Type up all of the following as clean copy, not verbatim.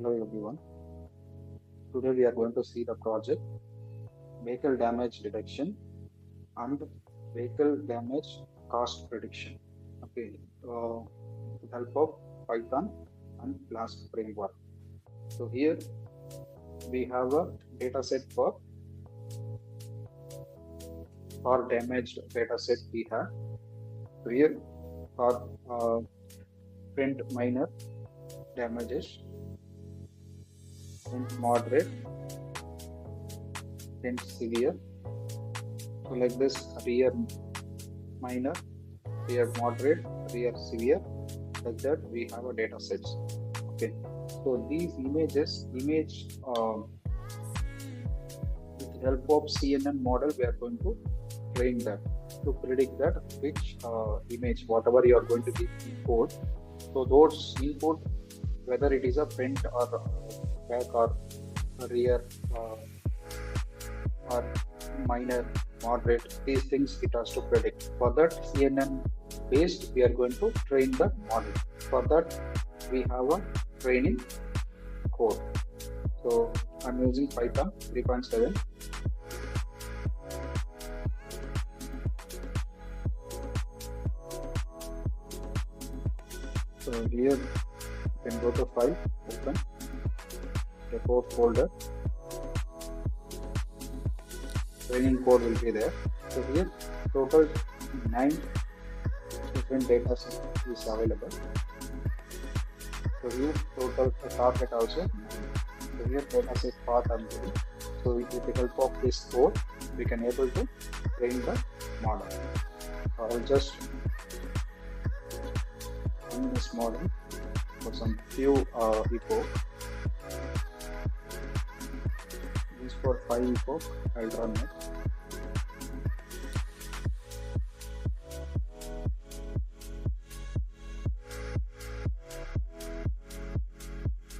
Hello everyone. Today we are going to see the project vehicle damage detection and vehicle damage cost prediction. Okay, with help of Python and Flask framework. So here we have a data set for damaged data set we have. So here for print minor damages, print moderate, print severe. So like this, rear minor, rear moderate, rear severe, like that we have a data sets. Okay, so these image with the help of CNN model, we are going to train that to predict that which image, whatever you are going to give input. So those input, whether it is a front or back or rear or minor, moderate, these things it has to predict. For that CNN based, we are going to train the model. For that, we have a training code. So I'm using Python 3.7. So here you can go to file, open, report folder. Training code will be there. So here total 9 different data sets is available. So here total target also 9. So here data set path and doing. So with the help of this code, we can able to train the model. So I'll just run this model for some few epoch. This for 5 epoch, I'll run it.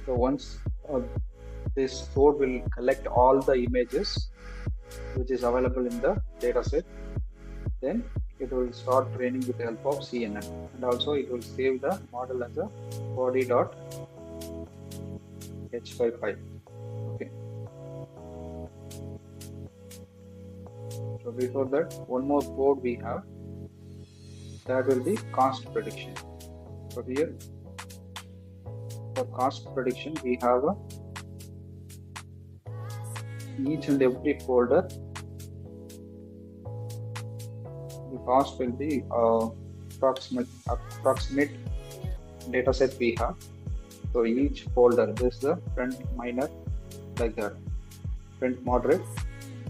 So once this code will collect all the images which is available in the dataset, then it will start training with the help of CNN, and also it will save the model as a body.h5 file. Okay. So before that, one more code we have, that will be cost prediction. So here for cost prediction, we have each and every folder. The cost will be approximate data set we have. So each folder, this is the front minor like that, front moderate,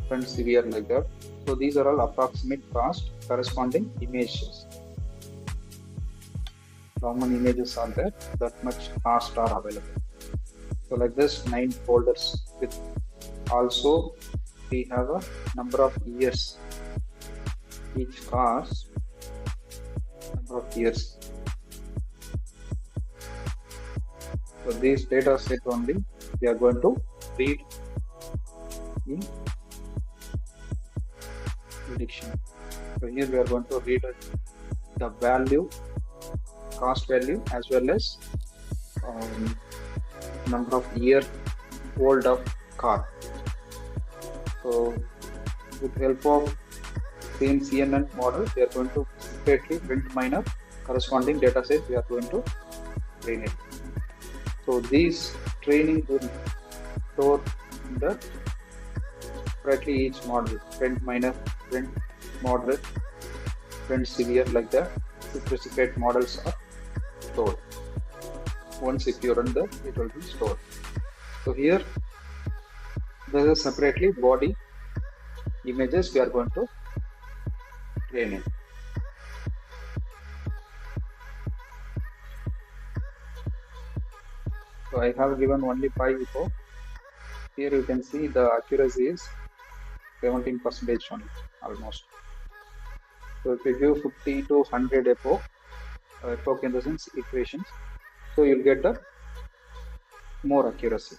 front severe like that. So these are all approximate cost corresponding images. How many images are there, that much cost are available. So like this 9 folders, with also we have a number of years, each cost number of years. So this data set only we are going to read in prediction. So here we are going to read the value, cost value, as well as number of year old of car. So with help of same CNN model, we are going to separately print minor corresponding data set, we are going to train it. So these training will store the separately each model, print minor, print moderate, print severe, like that. Separate models are stored. Once if you run that, it will be stored. So here there is separately body images we are going to train it. So I have given only 5 epoch. Here you can see the accuracy is 17% only, almost. So if you give 50 to 100 epoch in the sense equations, so you'll get the more accuracy.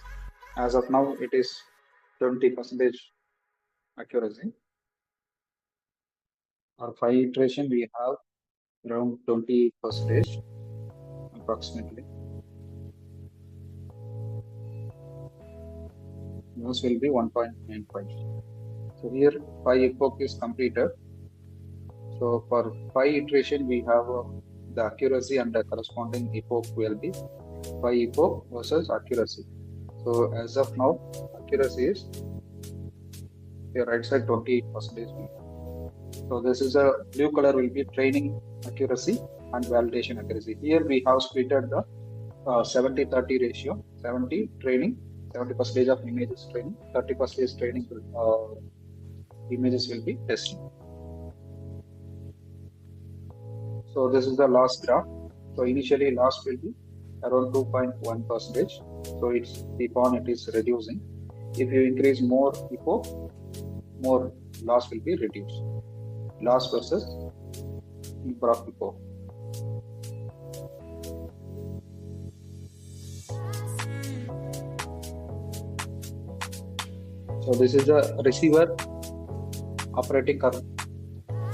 As of now, it is 20% accuracy. Or 5 iteration, we have around 20% approximately. loss will be 1.95. So here 5 epoch is completed. So for 5 iteration we have the accuracy and the corresponding epoch will be 5 epoch versus accuracy. So as of now, accuracy is the right side 28%. So this is a blue color will be training accuracy and validation accuracy. Here we have splitted the 70-30 ratio. 70 training, 70% of images training, 30% training images will be testing. So this is the loss graph. So initially loss will be around 2.1%. So it's keep on it is reducing. If you increase more epoch, more loss will be reduced. Loss versus number of epoch. So this is the receiver operating curve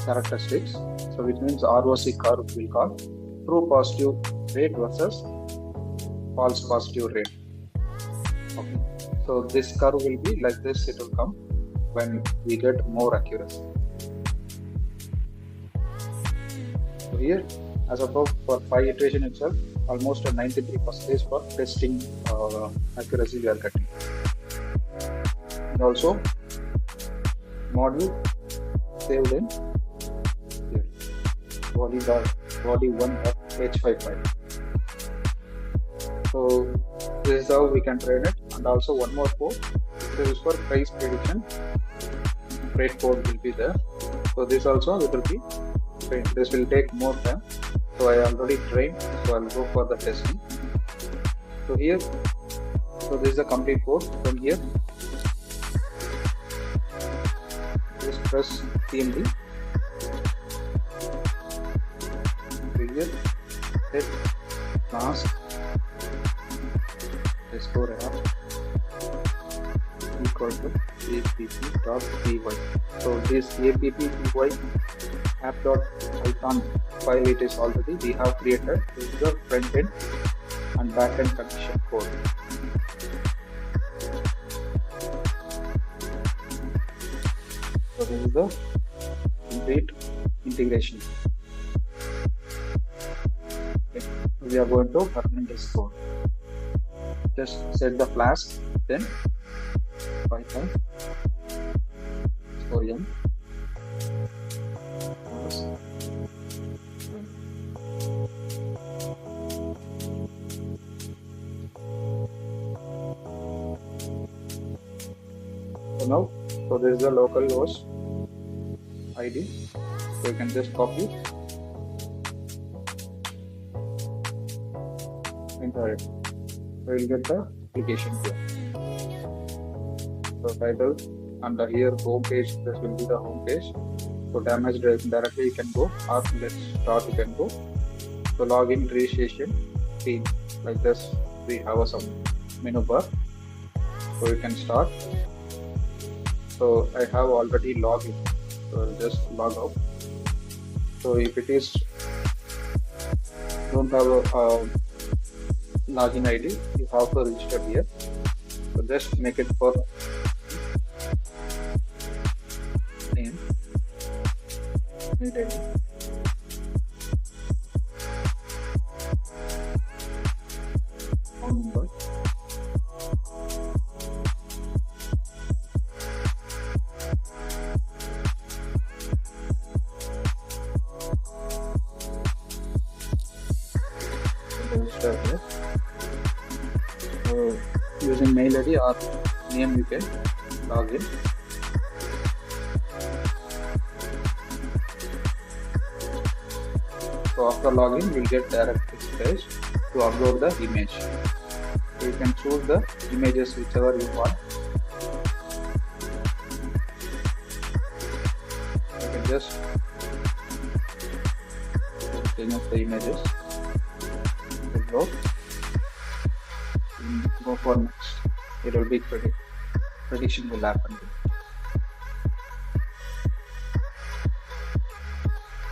characteristics. So which means ROC curve will call true positive rate versus false positive rate. Okay. So this curve will be like this, it will come when we get more accuracy. So here, as above, for 5 iteration itself, almost a 93% for testing accuracy we are getting. And also, model saved in here, body1.h55. So this is how we can train it. And also one more code, this is for price prediction. Rate code will be there. So this also it will be trained. This will take more time. So I already trained. So I'll go for the testing. So here, so this is the complete code. From here, just press TMD. Here, set Flask restore app equal to app.py. So this app.py app.python file it is already we have created. This is the front end and back end connection code. So this is the complete integration. Okay. We are going to run this code. Just set the Flask, then Python historian. So now, so this is the local host ID. So you can just copy, enter it. So you'll get the application here. So title and here home page, this will be the home page. So damage directly you can go, or let's start you can go. So login registration theme like this, we have some menu bar. So you can start. So I have already logged in. So just log out. So if it is don't have a login ID, you have to register here. So just make it for name, mail ID, phone number, register here. So using mail ID or name you can log in. So after login, you'll get direct this page to upload the image. So you can choose the images whichever you want. You can just change up the images. Upload. Go for next. It will be prediction will happen.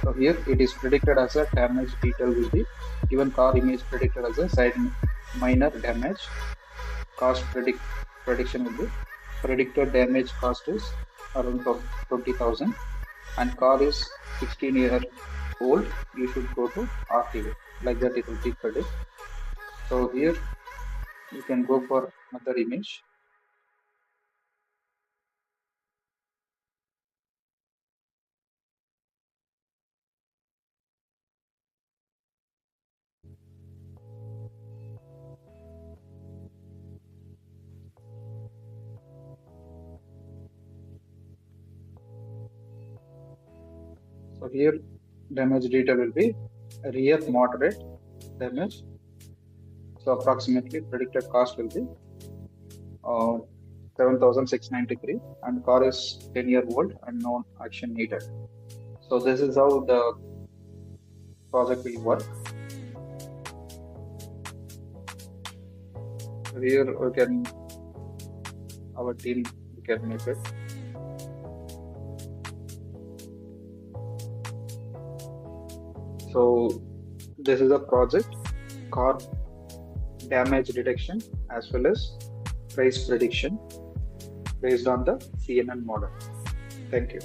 So here it is predicted as a damage detail will be given car image predicted as a side minor damage. Cost prediction will be predicted damage cost is around 20,000 and car is 16-year old, you should go to RTA. Like that it will be predict. So here you can go for another image. So here damage detail will be rear moderate damage. So approximately predicted cost will be uh, 7,693 and car is 10-year old and no action needed. So this is how the project will work. Here we can, our team can make it. So this is a project, car damage detection as well as price prediction based on the CNN model. Thank you.